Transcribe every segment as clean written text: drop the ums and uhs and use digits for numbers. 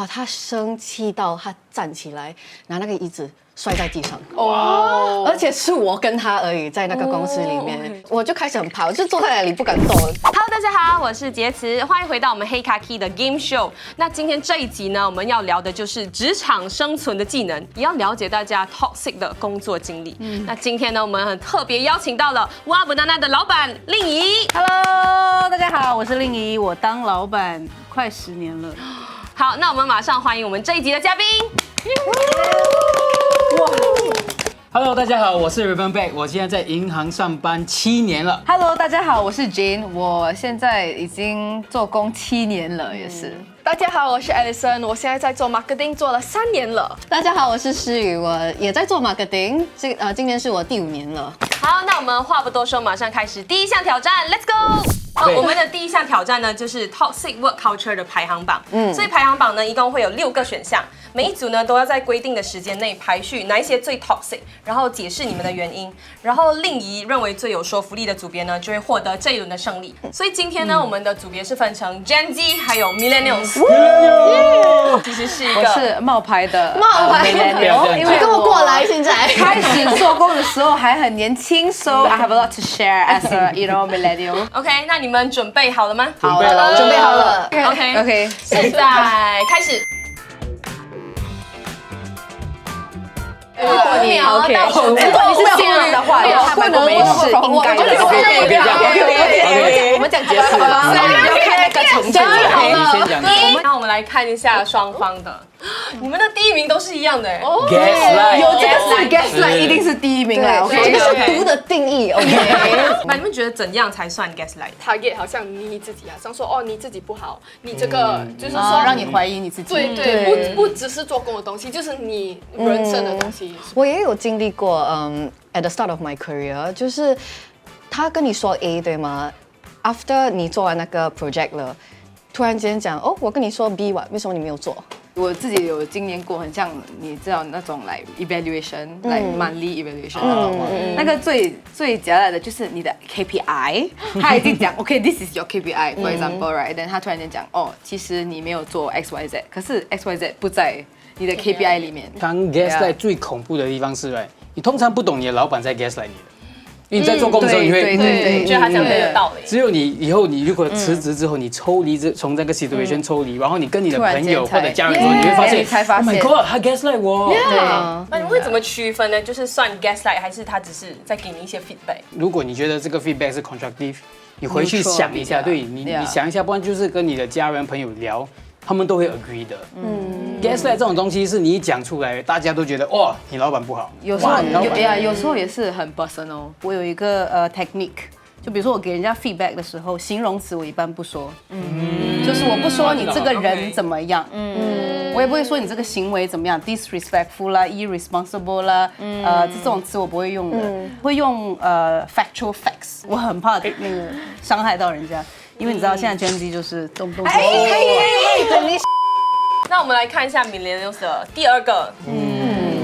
哇，他生气到他站起来，拿那个椅子摔在地上。哦，而且是我跟他而已，在那个公司里面，我就开始很怕，我就坐在那里不敢动。Hello， 大家好，我是杰慈，欢迎回到我们黑卡 Key 的 Game Show。那今天这一集呢，我们要聊的就是职场生存的技能，也要了解大家 toxic 的工作经历。那今天呢，我们很特别邀请到了哇不娜娜的老板令怡。Hello， 大家好，我是令怡，我当老板快10年了。好，那我们马上欢迎我们这一集的嘉宾。Hello， 大家好，我是 Raven Beck， 我现在在银行上班7年了。Hello， 大家好，我是 Jane， 我现在已经做工7年了，也是。大家好，我是 Alison， 我现在在做 marketing 做了3年了。大家好，我是诗雨，我也在做 marketing， 今年是我第5年了。好，那我们话不多说，马上开始第一项挑战 ，Let's go！我们的第一项挑战呢，就是 Toxic Work Culture 的排行榜。所以排行榜呢，一共会有6个选项，每一组呢都要在规定的时间内排序哪一些最 toxic， 然后解释你们的原因。然后令怡认为最有说服力的组别呢，就会获得这一轮的胜利。所以今天呢，我们的组别是分成 Gen Z 还有 Millennials。其实是一我个是冒牌的，因为跟我过来，现在开始做工的时候还很年轻，so I have a lot to share as a millennial。 OK， 那你们准备好了吗？准备了，准备好了。 OK， 现在开始。5秒到10秒。如果你是新人的话，他们都没事，应该的。我们讲结束吧。要看那个成绩。你先讲。那我们来看一下双方的，你们的第一名都是一样的哎。Gaslight， 有这个是 gaslight， 一定是第一名了。这个是毒的定义。OK，那你们觉得怎样才算 gaslight？ target 好像你自己啊，像说哦你自己不好，你这个就是说让你怀疑你自己。对，不只是做工的东西，就是你人生的东西。我也有经历过，at the start of my career， 就是他跟你说 A 对吗 ？After 你做完那个 project 了，突然间讲哦，我跟你说 B 为什么你没有做？我自己有经验过，很像你知道那种来 evaluation，like monthly evaluation 那种，那个最夹来的就是你的 KPI， 他已经讲 OK，this is your KPI，for example，right？ 他突然间讲哦，其实你没有做 XYZ， 可是 XYZ 不在你的 KPI 里面。当 gaslight 最恐怖的地方是，你通常不懂你的老板在 gaslight 你的。因为你在做工的时候，你会觉得他讲的有道理。只有你以后你如果辞职之后，你抽离从这个 situation 抽离，然后你跟你的朋友或者家人说，你会发现， ，Oh my god， 他 gaslight 我。那你们会怎么区分呢？就是算 gaslight， 还是他只是在给你一些 feedback？ 如果你觉得这个 feedback 是 constructive， 你回去想一下，对你想一下，不然就是跟你的家人朋友聊。他们都会 agree 的。gaslight 这种东西是你一讲出来，大家都觉得哇，你老板不好。有时候也是很 personal。我有一个technique， 就比如说我给人家 feedback 的时候，形容词我一般不说，就是我不说你这个人怎么样，我也不会说你这个行为怎么样 ，disrespectful 啦 ，irresponsible 啦，这种词我不会用的，会用factual facts。我很怕那个伤害到人家。因为你知道现在 Gen Z 就是动不动就那我们来看一下 Millennials 的第2个，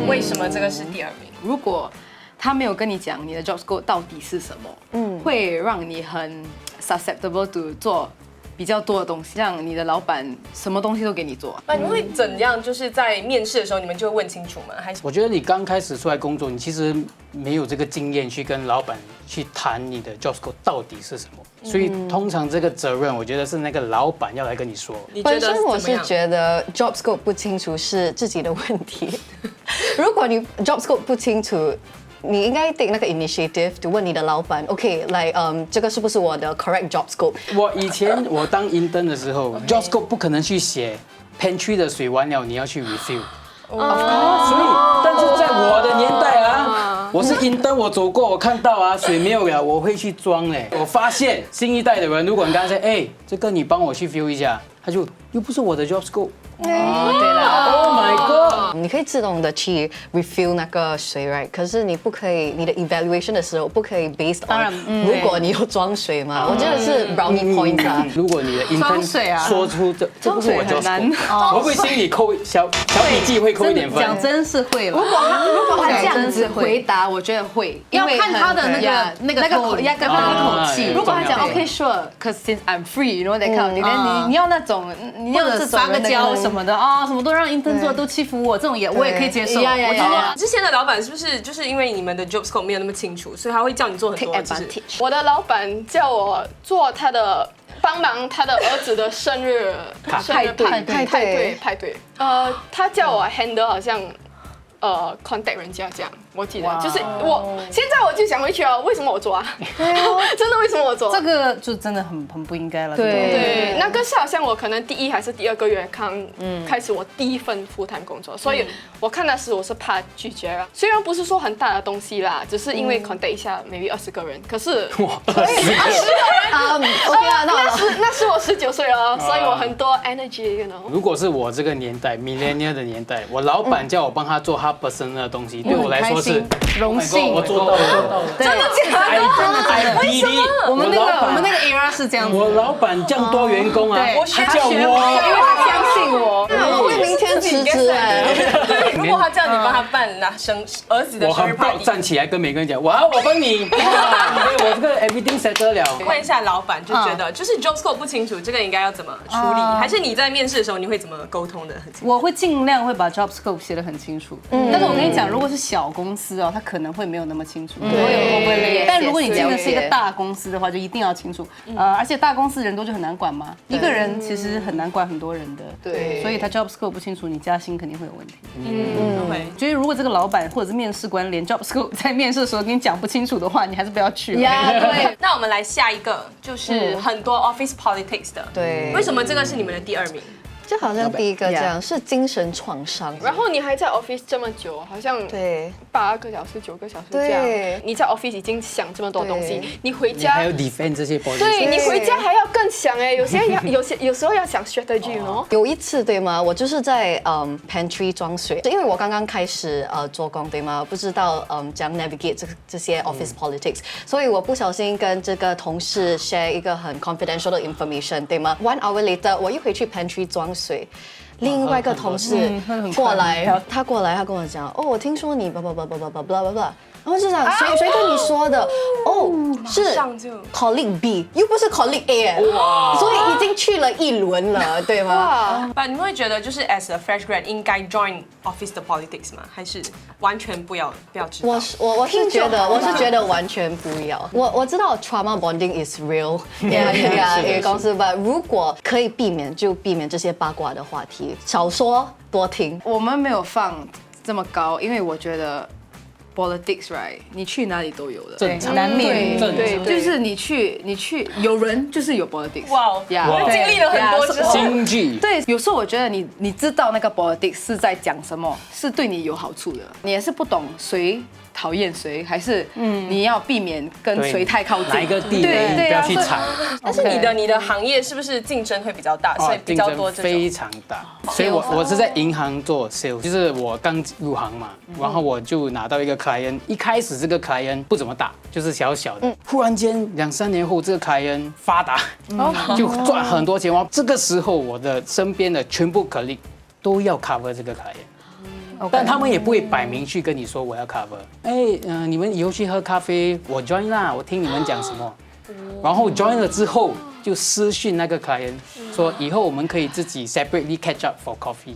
为什么这个是第2名？如果他没有跟你讲你的 job scope 到底是什么，会让你很 susceptible to 做比较多的东西，像你的老板什么东西都给你做。那你们会怎样？就是在面试的时候，你们就会问清楚吗？还是我觉得你刚开始出来工作，你其实没有这个经验去跟老板去谈你的 job scope 到底是什么，所以通常这个责任，我觉得是那个老板要来跟你说。本身我是觉得 job scope 不清楚是自己的问题。如果你 job scope 不清楚，你应该 take 那个 initiative， 就问你的老板 ，OK， 来，这个是不是我的 correct job scope？ 我以前当intern 的时候，job scope 不可能去写 pantry 的水完了你要去 refill。所以，但是在我的年代啊，我是intern，我走过，我看到啊水没有了，我会去装嘞。我发现新一代的人，如果你刚才说，这个你帮我去 fill 一下，他就又不是我的 job scope。对了 ，Oh my god！你可以自动的去 refill 那个水 right， 可是你不可以，你的 evaluation 的时候不可以 based on 当然如果你有装水嘛，我觉得是 brownie points 啊。如果你的装水 intern 啊说出这不是我装水很难 Josco，会不会心里扣小笔记会扣一点分？讲真是会了。如果他这样子真是会回答，我觉得会，要看他的那个口，口要跟他的口气。如果他讲 OK sure，cause since I'm free，you know that kind of thing，你要那种，你要撒个娇什么的啊，什么都让 intern 做，都欺负我，这种我也可以接受。我觉得之前的老板是不是就是因为你们的 job scope 没有那么清楚，所以他会叫你做很多 advantage。我的老板叫我做帮忙他的儿子的生日派对。他叫我 handle 好像contact 人家这样，我记得就是现在我就想回去啊，为什么我做啊？真的为什么我做？这个就真的很不应该了。对，那个是好像我可能第1还是第2个月开始我第1份full time工作，所以我看那时我是怕拒绝了，虽然不是说很大的东西啦，只是因为 contact 一下 maybe 20个人，可是OK 啊，那是我19岁了，所以我很多 energy，you know。如果是我这个年代 millennial 的年代，我老板叫我帮他做他 personal 的东西，对我来说是荣幸。我做到了，真的假的？为什么？我们那个 era 是这样子。我老板这样多员工啊，他叫因为我，他相信我。我会明天辞职哎。如果他叫你帮他办儿子的我很生日 party，站起来跟每个人讲，我帮你，对我这个 everything settle 了。问一下老板，就觉得就是 job scope 不清楚，这个应该要怎么处理？还是你在面试的时候你会怎么沟通的很清楚？我会尽量会把 job scope 写得很清楚，但是我跟你讲，如果是小公司哦，它可能会没有那么清楚，但如果你进的是一个大公司的话，就一定要清楚。而且大公司人多就很难管嘛，一个人其实很难管很多人的，对，所以他 job scope 不清楚，你加薪肯定会有问题。会。所以如果这个老板或者是面试官连 job scope 在面试的时候跟你讲不清楚的话，你还是不要去。对那我们来下一个，就是很多 office politics 的。对，为什么这个是你们的第2名？就好像第一个这样是精神创伤，然后你还在 office 这么久，好像对8个小时、9个小时这样。你在 office 已经想这么多东西，你回家还要 defend 这些 policy。对你回家还要更想哎，有时候要想 strategy 哦。有一次对吗？我就是在pantry 装水，因为我刚刚开始做工对吗？不知道怎样 navigate 这些 office politics，所以我不小心跟这个同事 share 一个很 confidential 的 information 对吗 ？1 hour later， 我一回去 pantry 装水。另外一个同事过来，他跟我讲，哦，我听说你blah blah blah blah blah blah blah blah，然后就讲谁跟你说的？哦，是 colleague B， 又不是 colleague A， 所以已经去了1轮了，对吗？你们会觉得就是 as a fresh grad 应该 join office 的 politics 吗？还是完全不要知道？我是觉得完全不要。我知道 trauma bonding is real， 一个公司吧。如果可以避免，就避免这些八卦的话题，少说多听。我们没有放这么高，因为我觉得 politics right， 你去哪里都有的，正常难免。对，就是你去有人就是有 politics。哇，我经历了很多之后，京剧。对，有时候我觉得你知道那个 politics 是在讲什么，是对你有好处的。你也是不懂谁讨厌谁，还是你要避免跟谁太靠近，哪一个地雷不要去踩。但是你的行业是不是竞争会比较大，所以比较多这种？非常大，所以我是在银行做 sales， 就是我刚入行嘛，然后我就拿到一个 client， 一开始这个 client 不怎么大，就是小小的，忽然间2、3年后这个 client 发达，就赚很多钱。这个时候我的身边的全部 colleague 都要 cover 这个 client。但他们也不会摆明去跟你说我要 cover， 你们以后去喝咖啡，我 join 啦，我听你们讲什么，然后 join 了之后就私讯那个 client 说以后我们可以自己 separately catch up for coffee，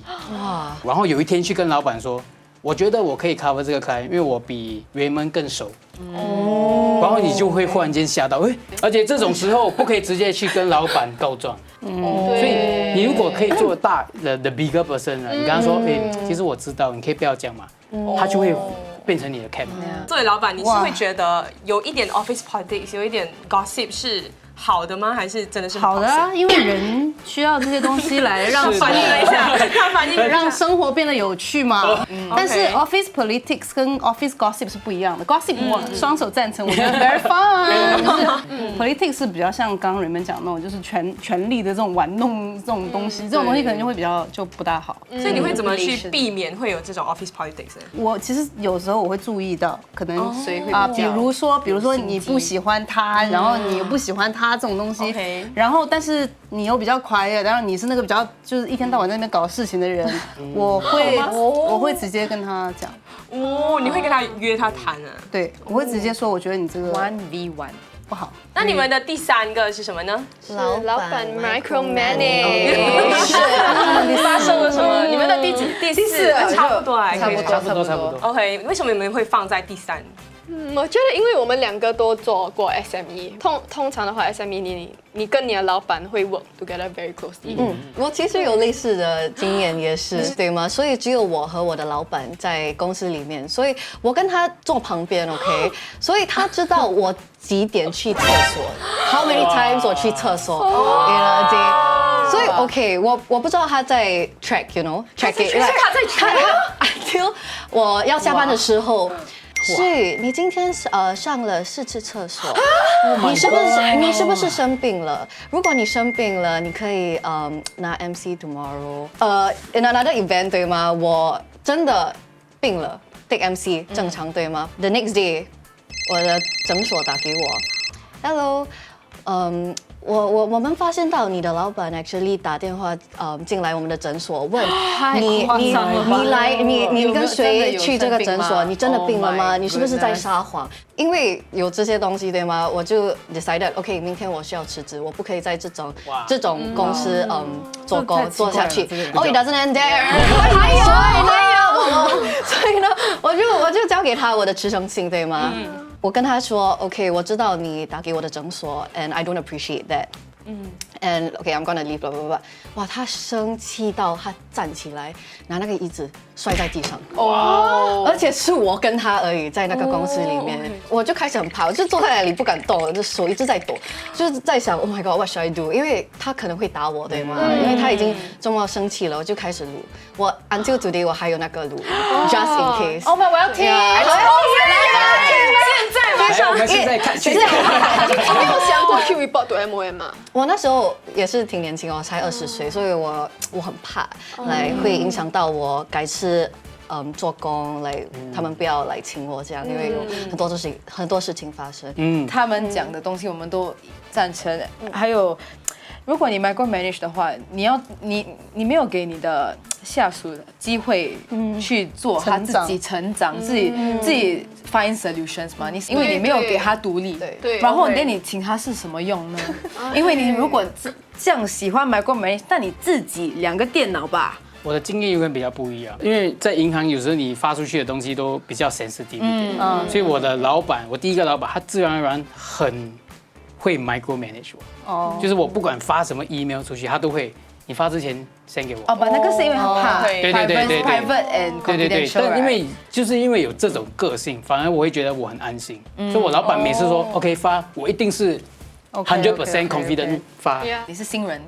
然后有一天去跟老板说，我觉得我可以 cover 这个 client， 因为我比 Raymond 更熟，然后你就会忽然间吓到，而且这种时候不可以直接去跟老板告状。所以你如果可以做大的 bigger person， 你跟他说，其实我知道，你可以不要讲嘛，他就会变成你的 cap。作为老板，你是会觉得有一点 office politics， 有一点 gossip 是好的吗？还是真的是好的啊？因为人需要这些东西来让反映一下，他反应让生活变得有趣嘛。但是 OK office politics 跟 office gossip 是不一样的。gossip 我双手赞成，我觉得 very fun。就是 politics 是比较像刚刚 Raymond 讲那种，就是权力的这种玩弄这种东西，这种东西可能就会比较就不大好。所以你会怎么去避免会有这种 office politics 呢？我其实有时候我会注意到，可能谁会比如说你不喜欢他，然后你又不喜欢他这种东西 OK， 然后但是你又比较quiet，然后你是那个比较就是一天到晚在那边搞事情的人，我会直接跟他讲，哦，你会跟他约他谈啊？对，我会直接说，我觉得你这个 1v1。不好。那你们的第3个是什么呢？老板 micromanage。你发生了什么？你们的第4差不多来，可以差不多。 OK， 为什么你们会放在第3？我觉得因为我们2个都做过 SME， 通常的话 SME 你跟你的老板会 work together very closely。我其实有类似的经验，也是对吗？所以只有我和我的老板在公司里面，所以我跟他坐旁边 ，OK， 所以他知道我几点去厕所，how many times 我去厕所，所以 OK， 我不知道他在 track，you know，track it， 他在 until 我要下班的时候。所以你今天上了4次厕所，你是不是生病了？如果你生病了，你可以拿 MC tomorrow。in another event 对吗？我真的病了 ，take MC 正常对吗？The next day， 我的诊所打给我 ，Hello，我们发现到你的老板 actually 打电话进来我们的诊所问你跟谁去这个诊所？你真的病了吗？你是不是在撒谎？因为有这些东西对吗？我就 decided OK， 明天我需要辞职，我不可以在这种公司做下去。Oh it doesn't end there， 还有，所以呢，我就交给他我的辞呈信对吗？我跟他说 OK， 我知道你打给我的诊所 ，and I don't appreciate that。And OK, I'm gonna leave, blah blah blah. 哇，他生气到他站起来，拿那个椅子摔在地上。而且是我跟他而已，在那个公司里面，我就开始很怕，我就坐在那里不敢动，我的手一直在抖，就是在想 Oh my God, what should I do？ 因为他可能会打我，对吗？因为他已经这么生气了，我就开始录。我 until today 我还有那个录，just in case。Oh my， 我要听。我们现在看，你没有想过去 report to MOM 吗？我那时候也是挺年轻哦，才20岁，所以我很怕，会影响到我改次做工，他们不要来请我这样，因为有很多事情发生。他们讲的东西我们都赞成，还有。如果你 micromanage 的话，你没有给你的下属机会去做他自己成长，自己 find solutions 嘛？因为你没有给他独立，对，然后你请他是什么用呢？因为你如果这样喜欢 micromanage， 那你自己2个电脑吧。我的经验又跟比较不一样，因为在银行有时候你发出去的东西都比较 sensitive 一点，所以我第一个老板，他自然而然很会 micromanage 我，就是我不管发什么 email 出去，他都会，你发之前 send 给我。哦，那个是因为他怕，对 private and confidential。但因为有这种个性，反而我会觉得我很安心，所以我老板每次说 OK 发，我一定是100% confident 发。你是新人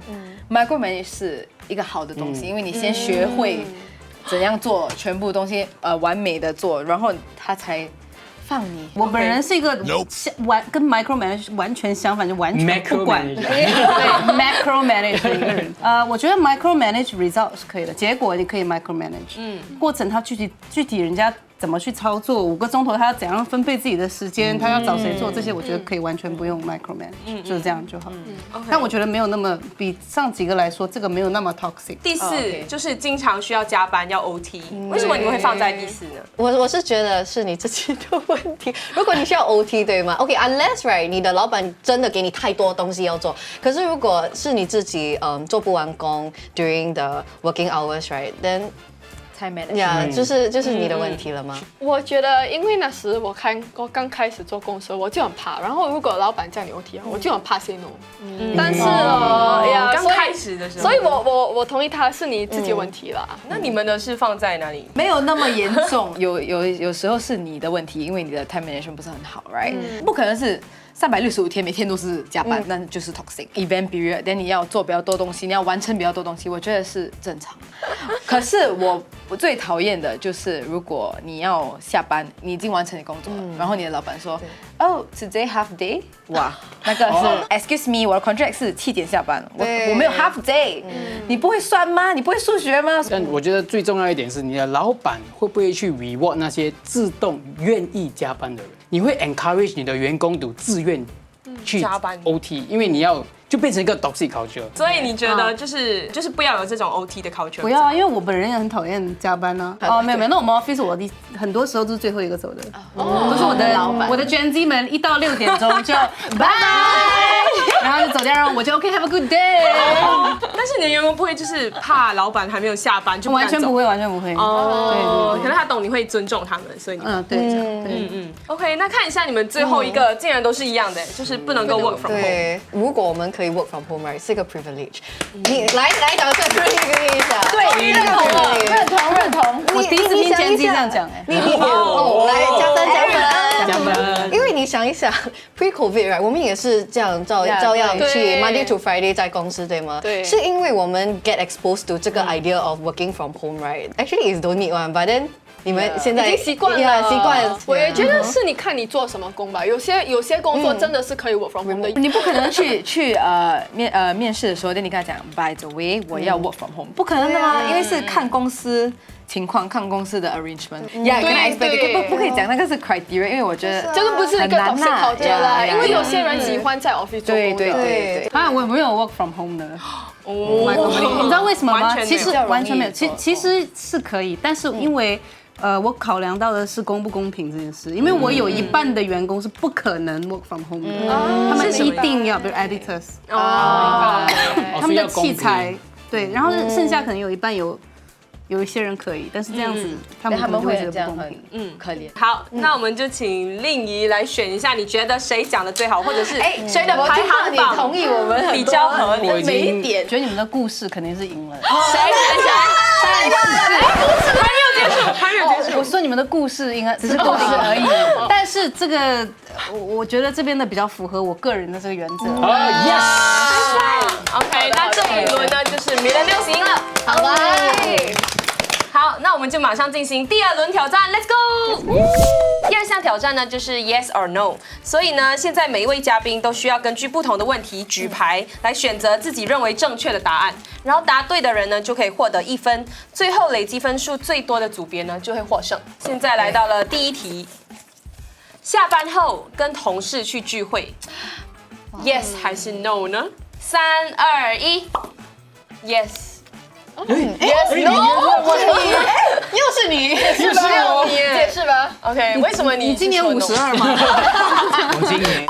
，micromanage 是一个好的东西，因为你先学会怎样做全部东西完美的做，然后他才。放你，我本人是一个跟 micromanage 完全相反，就完全不管，对 macromanage 的一个人。我觉得 micromanage result 是可以的，结果你可以 micromanage，过程他具体人家怎么去操作，5个钟头他要怎样分配自己的时间，他要找谁做这些，我觉得可以完全不用 micromanage，就是这样就好。但我觉得没有那么比上几个来说，这个没有那么 toxic。第4就是经常需要加班要 OT， 为什么你们会放在第4呢？我是觉得是你自己的问题。如果你需要 OT 对吗 ？OK，unless right， 你的老板真的给你太多东西要做。可是如果是你自己做不完工 during the working hours right，then time management， 就是你的问题了吗？我觉得，因为那时我刚开始做公司，我就很怕。然后如果老板叫你 OT， 我就很怕 say no。但是刚开始的时候，所以我同意他是你自己的问题啦。那你们的是放在哪里？没有那么严重，有时候是你的问题，因为你的 time management 不是很好 ，right？不可能是365天每天都是加班，那就是 toxic。Event period， 但你要做比较多东西，你要完成比较多东西，我觉得是正常。可是我最讨厌的就是，如果你要下班，你已经完成你工作了，然后你的老板说，Oh today half day， 哇，那个是 excuse me， 我的 contract 是7点下班，我没有 half day，你不会算吗？你不会数学吗？但我觉得最重要一点是，你的老板会不会去 reward 那些自动愿意加班的人？你会 encourage 你的员工都自愿去加班 OT， 因为你要就变成一个 toxic culture。所以你觉得就是不要有这种 OT 的 culture？不要啊，因为我本人也很讨厌加班呢。没有，那我们 office 我很多时候都是最后一个走的，都是我的老板，我的卷机们1到6点钟就拜，然后就走掉，然后我就 OK，have a good day。但是你的员工不会就是怕老板还没有下班就完全不会，完全不会。哦，可能他懂你会尊重他们，所以你对。OK， 那看一下你们最后一个竟然都是一样的，就是不能够 work from home。对，如果我们可以 work from home， right， 是一个 privilege。你来掌声鼓励一下。对，认同。我第一次听Gen Z这样讲，你来加分。因为你想一想 ，pre-COVID right， 我们也是这样照样去 Monday to Friday 在公司，对吗？对。是因为我们 get exposed to 这个 idea of working from home right。Actually is don't need one， but then 你们现在已经习惯了，习惯。我也觉得是你看你做什么工吧，有些工作真的是可以 work from home 的。你不可能去面试的时候，跟你跟他讲 ，by the way， 我要 work from home， 不可能的吗？因为是看公司情况，看公司的 arrangement。对，不可以讲那个是 criteria， 因为我觉得这个不是一个 toxic culture 啦，因为有些人喜欢在 office 做工的。对。我没有 work from home 的。你知道为什么吗？其实完全没有，其实是可以，但是因为。我考量到的是公不公平这件事，因为我有一半的员工是不可能 work from home 的，他们一定要，比如 editors， 他们的器材，对，然后剩下可能有一半有一些人可以，但是这样子他们会觉得不公平，可怜。好，那我们就请令仪来选一下，你觉得谁讲的最好，或者是谁的排行榜同意我们比较合理？每一点，觉得你们的故事肯定是赢了。谁？还没有结束。我说你们的故事应该只是故事而已，但是这个我觉得这边的比较符合我个人的这个原则。OK， 那这一轮呢就是米兰6赢了，好吧？好，那我们就马上进行第2轮挑战 ，Let's go！ 第2项挑战呢就是 Yes or No， 所以呢，现在每一位嘉宾都需要根据不同的问题举牌来选择自己认为正确的答案，然后答对的人呢就可以获得1分，最后累积分数最多的组别呢就会获胜。现在来到了第1题，下班后跟同事去聚会 ，Yes 还是 No 呢？3、2、1 ，Yes。Yes, no， 又是你，是吧？解释吧。OK， 为什么你今年52吗？我今年。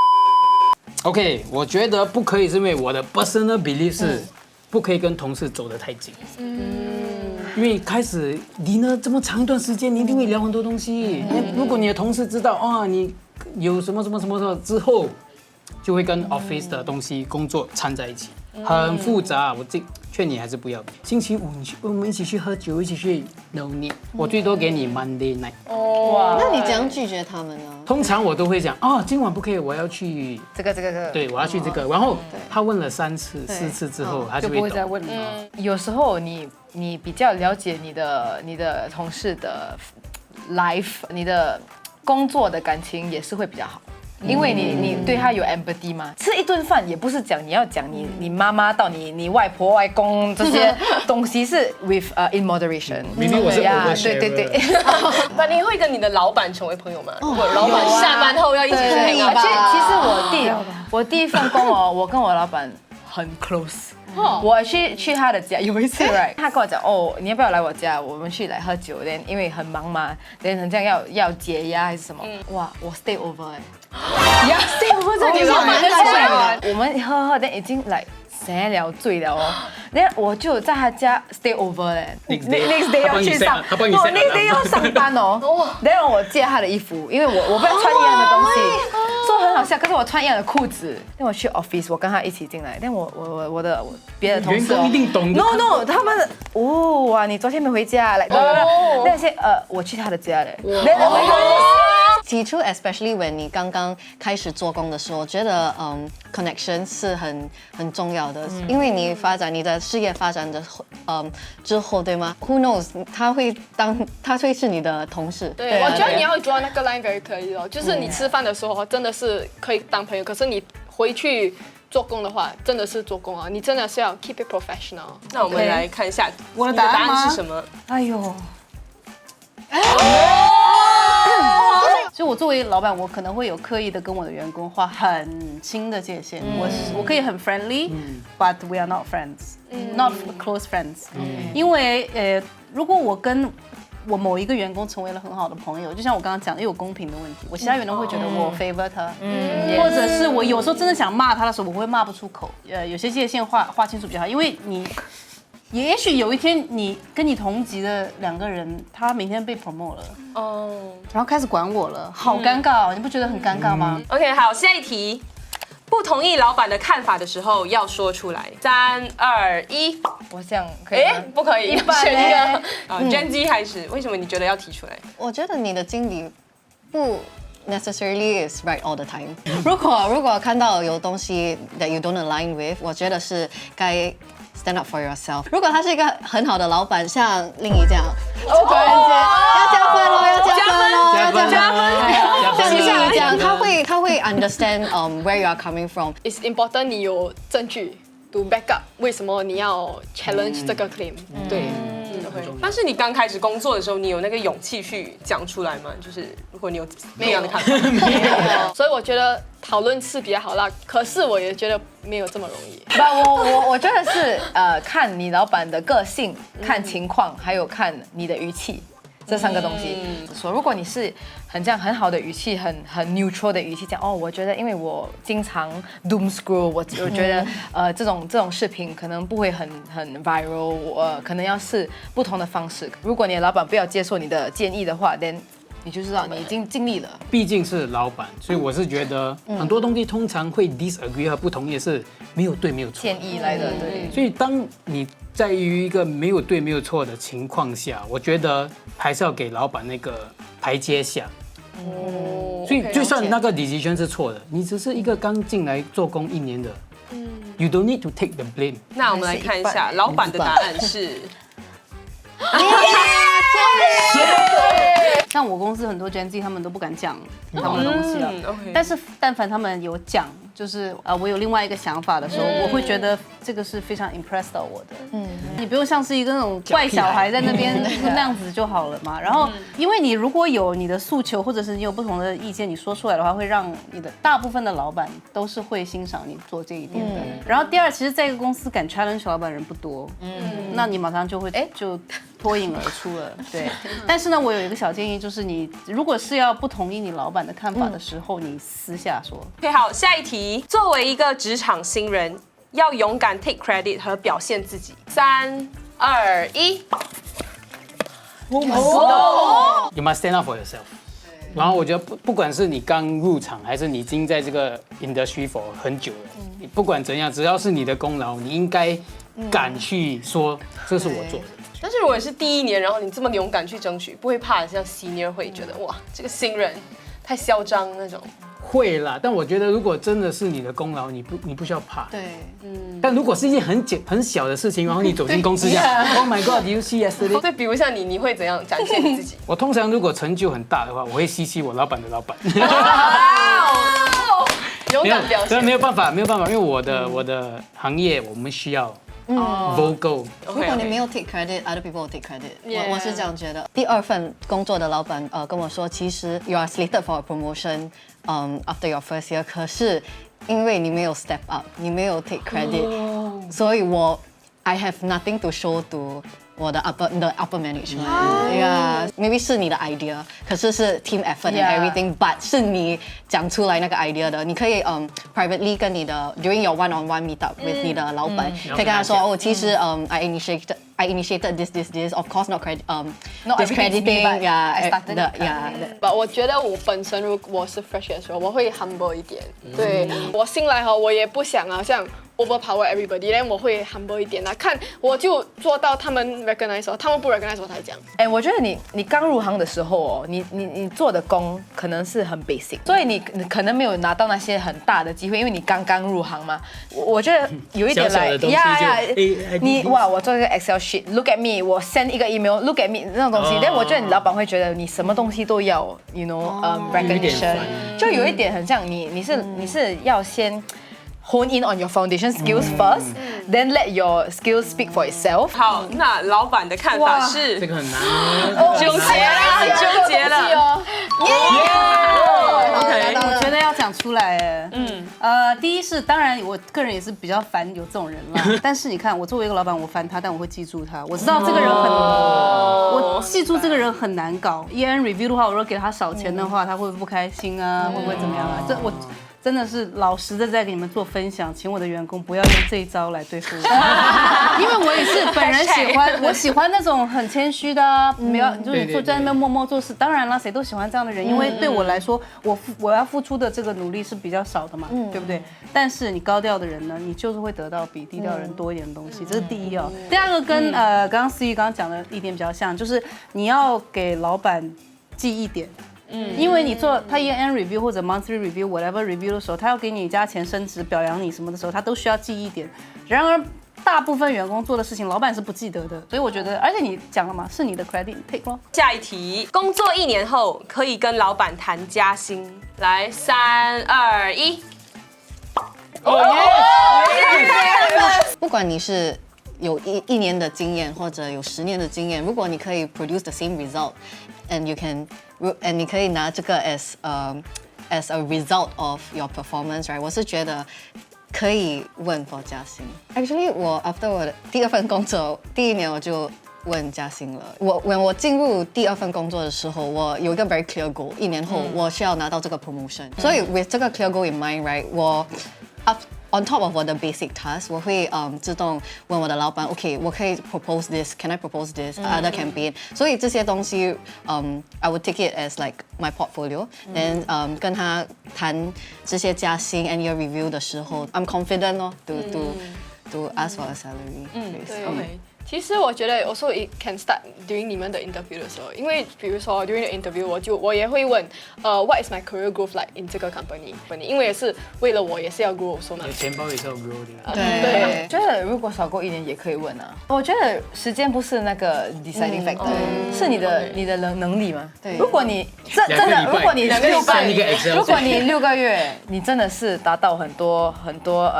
OK， 我觉得不可以，是因为我的 personal belief 是不可以跟同事走得太近。因为开始dinner这么长一段时间，你一定会聊很多东西。如果你的同事知道你有什么之后，就会跟 office 的东西工作掺在一起，很复杂。我劝你还是不要。星期5我们一起去喝酒，一起去 no need。我最多给你 Monday night。哇，那你怎样拒绝他们呢？通常我都会讲今晚不可以，我要去这个。对，我要去这个。然后他问了3次、4次之后，他就会懂。再问了。有时候你比较了解你的同事的 life， 你的工作的感情也是会比较好。因为你对他有 empathy 嘛，吃一顿饭也不是讲你要讲你妈妈到你外婆外公这些东西是 with in moderation。明明我是 overshare。对。那你会跟你的老板成为朋友吗？如果老板下班后要一起去那个，其实我第一份工我跟我老板很 close。我去他的家，有一次 right， 他跟我讲你要不要来我家？我们去来喝酒，因为很忙嘛，很这样要解压还是什么？哇，我 stay over stay over 在你老板的家，我们喝，但已经来醒了醉了然后我就在他家 stay over next day 要去上，next day 要上班然后我借他的衣服，因为我不要穿一样的东西。说很好笑，可是我穿一样的裤子。但我去 office， 我跟他一起进来。但我的别的同事员工一定懂。No， 他们哇，你昨天没回家来。那些我去他的家嘞。起初 especially when 你刚刚开始做工的时候，我觉得connection 是很重要的，因为你你的事业发展的之后，对吗 ？Who knows？ 他会是你的同事。对，我觉得你要draw那个 line very clearly 哦，就是你吃饭的时候真的是可以当朋友，可是你回去做工的话，真的是做工啊，你真的是要 keep it professional。那我们来看一下我的你的答答案吗案是什么？哎呦。就我作为老板，我可能会有刻意的跟我的员工画很清的界限。我可以很 friendly，but we are not friends，not close friends。因为如果我跟我某一个员工成为了很好的朋友，就像我刚刚讲的，有公平的问题，我其他员工会觉得我 favor 他，或者是我有时候真的想骂他的时候，我会骂不出口。有些界限划清楚比较好，因为你。也许有一天，你跟你同级的2个人，他明天被 promote 了，然后开始管我了，好尴尬哦，你不觉得很尴尬吗？OK， 好，下一题，不同意老板的看法的时候要说出来。3、2、1，我这样可以吗？不可以，一般选一个。Gen Z 开始，为什么你觉得要提出来？我觉得你的经理不 necessarily is right all the time。如果看到有东西 that you don't align with， 我觉得是该 stand up for yourself。如果他是一个很好的老板，像令怡这样，突然间要加分喽，要加分喽，要加分。像令怡这样，他会 understand where you are coming from。 It's important 你有证据 to back up 为什么你要 challenge 这个 claim。对。但是你刚开始工作的时候，你有那个勇气去讲出来吗？就是如果你有不一样的看法，没有，所以我觉得讨论是比较好啦。可是我也觉得没有这么容易。我觉得是看你老板的个性，看情况，还有看你的语气。这3个东西，说如果你是这样很好的语气，很 neutral 的语气讲，我觉得因为我经常 doom scroll， 我觉得这种视频可能不会很 viral， 可能要是不同的方式。如果你的老板不要接受你的建议的话 then 你就知道你已经尽力了。毕竟是老板，所以我是觉得很多东西通常会 disagree 和不同意是没有对没有错建议来的，对。所以当你在于一个没有对没有错的情况下，我觉得还是要给老板那个台阶下。所以就算那个 decision 是错的，你只是一个刚进来做工1年的，you don't need to take the blame。那我们来看一下，老板的答案是。像我公司很多 Gen Z 他们都不敢讲他们的东西了，但是但凡他们有讲，就是我有另外一个想法的时候，我会觉得这个是非常 impress 到我的。你不用像是一个那种怪小孩在那边那样子就好了嘛。然后，因为你如果有你的诉求，或者是你有不同的意见，你说出来的话，会让你的大部分的老板都是会欣赏你做这一点的。然后第二，其实在一个公司敢 challenge 老板人不多，那你马上就会就脱颖而出了。对，但是呢，我有一个小建议，就是你如果是要不同意你老板的看法的时候，你私下说。OK， 好，下一题。作为一个职场新人，要勇敢 take credit 和表现自己。3、2、1。You must stand up for yourself。然后我觉得不管是你刚入场，还是你已经在这个 industry for 很久了，不管怎样，只要是你的功劳，你应该敢去说这是我做的。但是如果是第1年，然后你这么勇敢去争取，不会怕像 senior 会觉得哇，这个新人太嚣张那种？会啦，但我觉得如果真的是你的功劳，你不需要怕。对，但如果是一件很小的事情，然后你走进公司这样，Oh my God, you see yesterday？ 对，比如像你会怎样展现你自己？我通常如果成就很大的话，我会CC我老板的老板。勇敢表现。没有办法，因为我的行业我们需要。vocal。如果你没有 take credit，other people will take credit。我是这样觉得。第2份工作的老板跟我说，其实 you are slated for a promotion after your first year， 可是因为你没有 step up， 你没有 take credit，所以I have nothing to show to 我的 upper management。maybe 是你的 idea， 可是是 team effort and everything，but 是你讲出来那个 idea 的，你可以privately 跟你的 during your one-on-one meet up with 你的老板，可以跟他说其实I initiated this. Of course, not discrediting. I started it. But 我觉得我本身如果我是 fresh 的时候，我会 humble 一点。对，我新来我也不想好像 overpower everybody， 然后我会 humble 一点看我就做到他们 recognize 我，他们不 recognize 我才讲。我觉得你刚入行的时候哦，你做的工可能是很 basic， 所以你可能没有拿到那些很大的机会，因为你刚刚入行嘛。我觉得有一点小小的东西就你哇，我做一个 Excel sheet，look at me， 我 send 一个 email，look at me 那种东西，但我觉得你老板会觉得你什么东西都要 ，you know，recognition， 就有一点很像你是要先hone in on your foundation skills first， then let your skills speak for itself。好，那老板的看法是这个很难。纠结了，很纠结了。我觉得要讲出来，第一是当然，我个人也是比较烦有这种人啦。但是你看，我作为一个老板，我烦他，但我会记住他。我知道这个人我记住这个人很难搞。EN review 的话，我如果给他少钱的话，他会不开心啊？会不会怎么样啊？这我真的是老实的在给你们做分享，请我的员工不要用这一招来对付我，因为我也是本人喜欢，我喜欢那种很谦虚的啊，不要就是坐在那边默默做事。当然了，谁都喜欢这样的人，因为对我来说，我要付出的这个努力是比较少的嘛，对不对？但是你高调的人呢，你就是会得到比低调人多一点的东西，这是第一哦。第二个跟刚刚思怡刚刚讲的一点比较像，就是你要给老板记忆点。因为你做他 year-end review 或者 monthly review whatever review 的时候，他要给你加钱升职、表扬你什么的时候，他都需要记忆点。然而，大部分员工做的事情，老板是不记得的。所以我觉得，而且你讲了嘛，是你的 credit take 咯。下一题，工作1年后可以跟老板谈加薪。来，3、2、1。不管你是有一年的经验或者有10年的经验，如果你可以 produce the same result，and你可以拿这个 as a result of your performance， right？ 我是觉得可以问 for 加薪。Actually， after 我的第2份工作，第1年我就问加薪了。我进入第2份工作的时候，我有一个 very clear goal，1年后我需要拿到这个 promotion。所以 with 这个 clear goal in mind，right？ 我on top of 我的 basic task， 我会自动问我的老板 ，OK， 我可以 propose this，can I propose this other campaign？ 所以这些东西I would take it as like my portfolio，then 跟他谈这些加薪 and year review 的时候 ，I'm confident 咯 to ask for a salary。对 ，OK。其实我觉得also it can start during 你们的 interview 的时候，因为比如说 during the interview， 我也会问what is my career growth like in 这个 company， 因为也是为了我也是要 grow 嘛。钱包也是要 grow 的。对，觉得如果少过1年也可以问啊。我觉得时间不是那个 deciding factor， 是你的能力嘛。对，如果你真的，如果你6个月，你真的是达到很多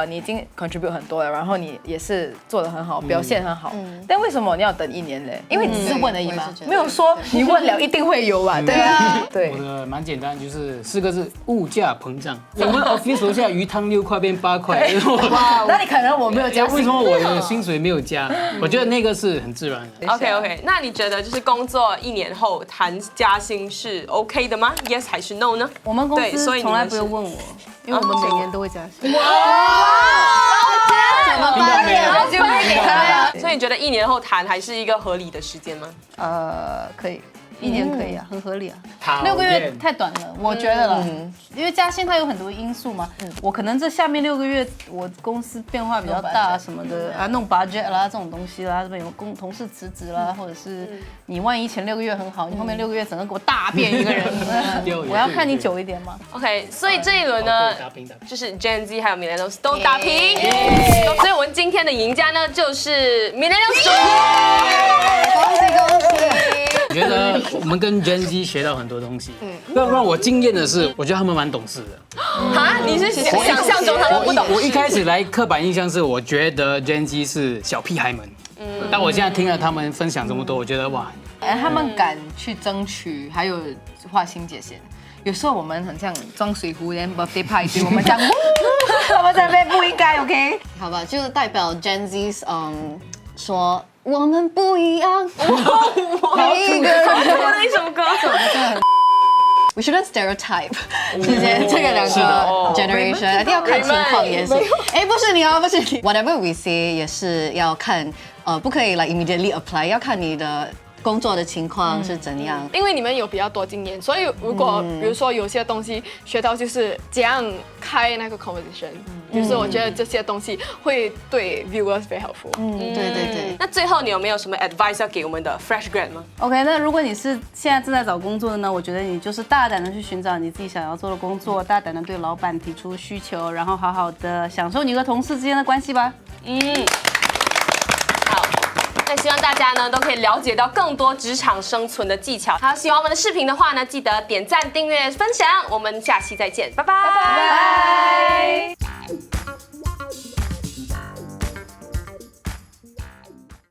你已经 contribute 很多了，然后你也是做得很好，表现很好。但为什么你要等1年嘞？因为你只是问而已嘛，没有说你问了一定会有吧？对啊，对。我的蛮简单，就是4个字：物价膨胀。我们 office 楼下鱼汤6块变8块，那你可能我没有加薪。为什么我的薪水没有加？我觉得那个是很自然的。OK， 那你觉得就是工作1年后谈加薪是 OK 的吗 ？Yes 还是 No 呢？我们公司从来不用问我，因为我们每年都会加薪。怎么办呢？就会给他。所以你觉得1年后谈还是一个合理的时间吗？可以，1年可以啊，很合理啊。讨6个月厌太短了，我觉得了，因为加薪它有很多因素嘛。我可能这下面6个月，我公司变化比较大什么的啊，弄 budget 啦这种东西啦，这边有同事辞职啦，或者是你万一前6个月很好，你后面6个月整个给我大变一个人，我要看你久一点嘛。OK， 所以这一轮呢，就是 Gen Z 还有 Millennials 都打平，所以我们今天的赢家呢就是 Millennials。恭喜！我觉得我们跟 Gen Z 学到很多东西。让我惊艳的是，我觉得他们蛮懂事的。啊，你是想象中他们不懂事？我一开始来刻板印象是，我觉得 Gen Z 是小屁孩们。但我现在听了他们分享这么多，我觉得哇，他们敢去争取，还有划清界限。有时候我们很像装水壶，连 birthday party， 我们讲，我们这边不应该 ，OK？ 好吧，就代表 Gen Z 说我们不一样，每一个人那一首歌。We shouldn't stereotype 这个2个 generation， 一定要看情况也是。哎，不是你哦，不是你。Whatever we say 也是要看，不可以 like immediately apply， 要看你的工作的情况是怎样。因为你们有比较多经验，所以如果比如说有些东西学到就是怎样开那个 conversation，就是我觉得这些东西会对 viewers very helpful。对。那最后你有没有什么 advice 要给我们的 fresh grad 吗？ OK， 那如果你是现在正在找工作的呢，我觉得你就是大胆的去寻找你自己想要做的工作，大胆的对老板提出需求，然后好好的享受你和同事之间的关系吧。好，那希望大家呢都可以了解到更多职场生存的技巧。好，喜欢我们的视频的话呢，记得点赞、订阅、分享。我们下期再见，拜拜。